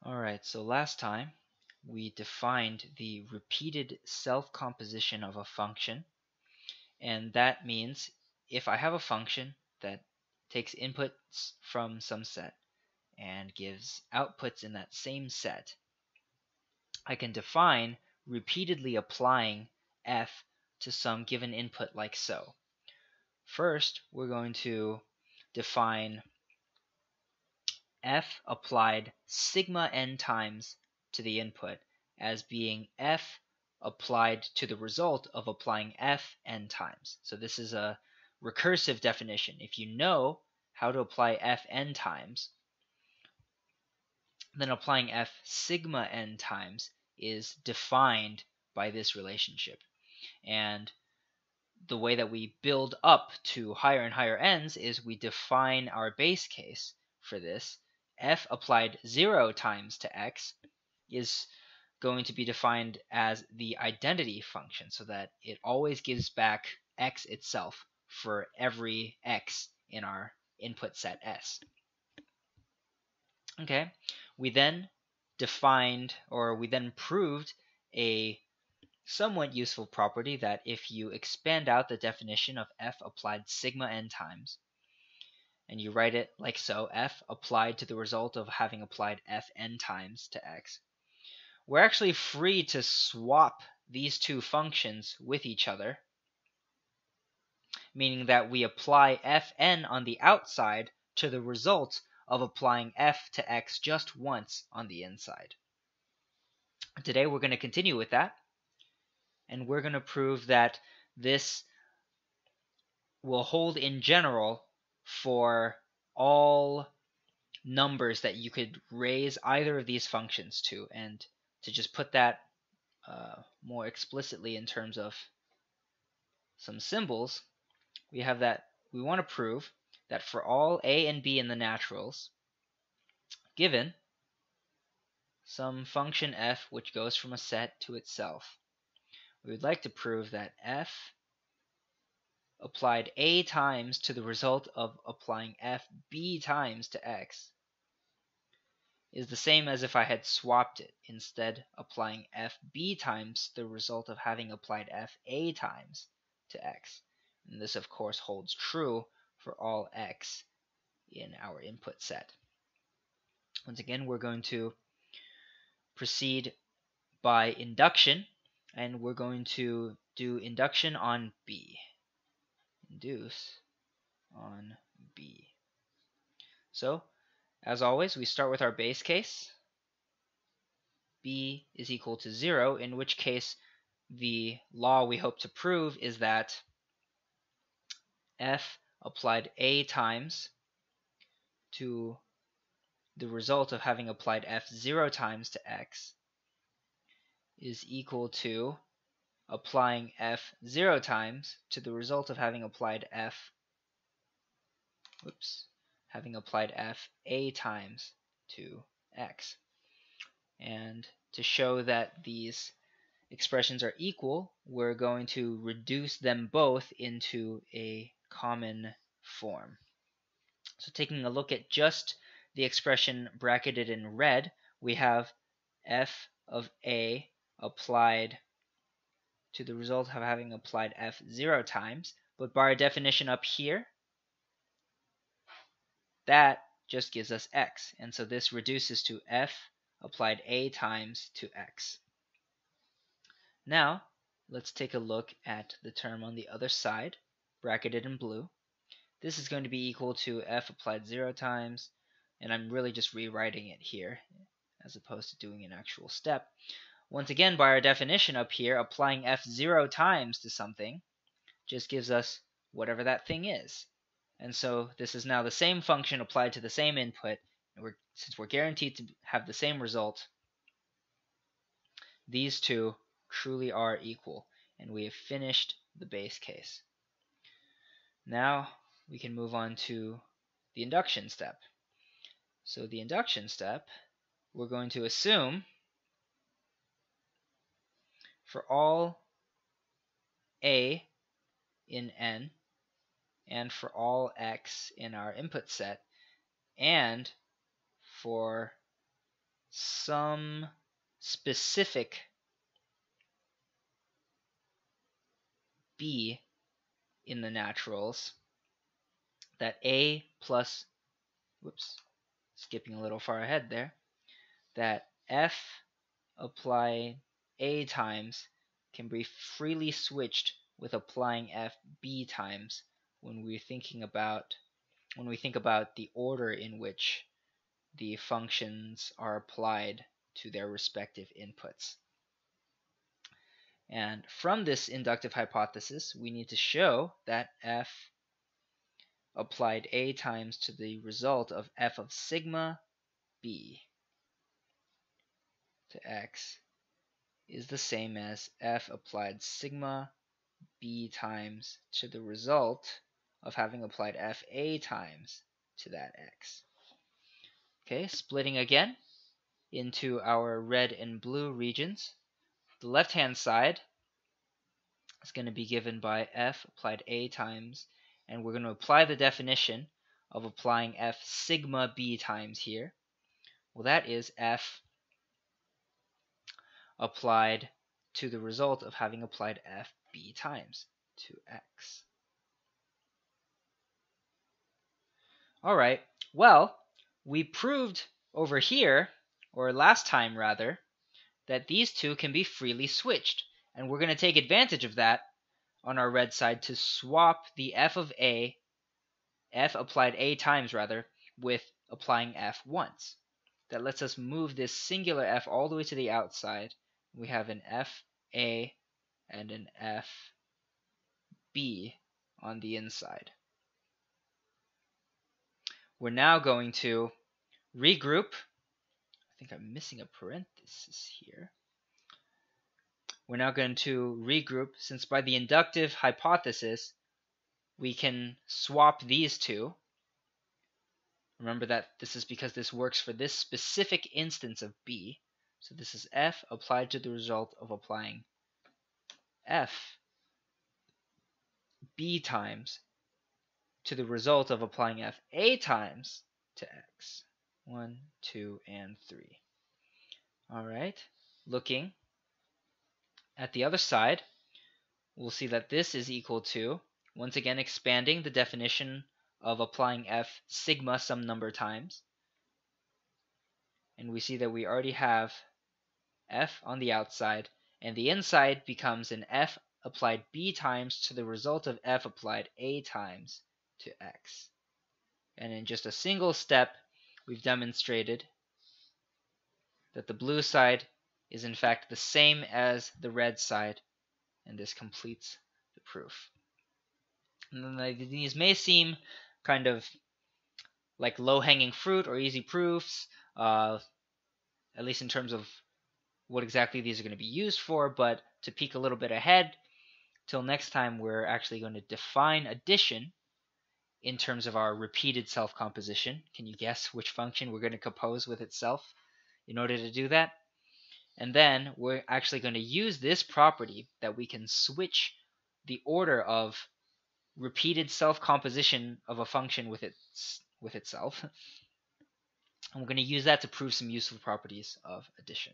Alright, so last time we defined the repeated self-composition of a function, and that means if I have a function that takes inputs from some set and gives outputs in that same set, I can define repeatedly applying f to some given input like so. First, we're going to define f applied sigma n times to the input as being f applied to the result of applying f n times. So this is a recursive definition. If you know how to apply f n times, then applying f sigma n times is defined by this relationship. And the way that we build up to higher and higher n's is we define our base case for this. F applied 0 times to x is going to be defined as the identity function, so that it always gives back x itself for every x in our input set S. Okay, we then proved a somewhat useful property that if you expand out the definition of f applied sigma n times, and you write it like so, f applied to the result of having applied f n times to x, we're actually free to swap these two functions with each other, meaning that we apply fn on the outside to the result of applying f to x just once on the inside. Today we're going to continue with that, and we're going to prove that this will hold in general for all numbers that you could raise either of these functions to. And to just put that more explicitly in terms of some symbols, we have that we want to prove that for all a and b in the naturals, given some function f which goes from a set to itself, we would like to prove that f applied a times to the result of applying f b times to x is the same as if I had swapped it, instead applying f b times the result of having applied f a times to x. And this of course holds true for all x in our input set. Once again, we're going to proceed by induction, and we're going to do induction on b. Induce on b. So, as always, we start with our base case. B is equal to 0, in which case the law we hope to prove is that f applied a times to the result of having applied f 0 times to x is equal to applying f 0 times to the result of having applied f a times to x. And to show that these expressions are equal, we're going to reduce them both into a common form. So taking a look at just the expression bracketed in red, we have f of a applied to the result of having applied f 0 times, but by our definition up here, that just gives us x, and so this reduces to f applied a times to x. Now, let's take a look at the term on the other side, bracketed in blue. This is going to be equal to f applied 0 times, and I'm really just rewriting it here as opposed to doing an actual step. Once again, by our definition up here, applying f 0 times to something just gives us whatever that thing is. And so this is now the same function applied to the same input, and since we're guaranteed to have the same result, these two truly are equal, and we have finished the base case. Now we can move on to the induction step. So the induction step, we're going to assume for all a in n and for all x in our input set, and for some specific b in the naturals, that a plus, whoops, skipping a little far ahead there, that f apply a times can be freely switched with applying f b times when we think about the order in which the functions are applied to their respective inputs. And from this inductive hypothesis, we need to show that f applied a times to the result of f of sigma b to x is the same as f applied sigma b times to the result of having applied f a times to that x. Okay, splitting again into our red and blue regions. The left-hand side is going to be given by f applied a times, and we're going to apply the definition of applying f sigma b times here. Well, that is f applied to the result of having applied f b times to x. All right, well, we proved over here, or last time rather, that these two can be freely switched, and we're going to take advantage of that on our red side to swap the f applied a times rather, with applying f once. That lets us move this singular f all the way to the outside. We have an f a and an f b on the inside. We're now going to regroup. I think I'm missing a parenthesis here. We're now going to regroup, since by the inductive hypothesis we can swap these two. Remember that this is because this works for this specific instance of b. So this is f applied to the result of applying f b times to the result of applying f a times to x. 1, 2, and 3. All right, looking at the other side, we'll see that this is equal to, once again expanding the definition of applying f sigma some number times. And we see that we already have f on the outside, and the inside becomes an f applied b times to the result of f applied a times to x. And in just a single step, we've demonstrated that the blue side is in fact the same as the red side, and this completes the proof. And then these may seem kind of like low-hanging fruit or easy proofs, at least in terms of what exactly these are going to be used for, but to peek a little bit ahead, till next time we're actually going to define addition in terms of our repeated self-composition. Can you guess which function we're going to compose with itself in order to do that? And then we're actually going to use this property that we can switch the order of repeated self-composition of a function with itself. And we're going to use that to prove some useful properties of addition.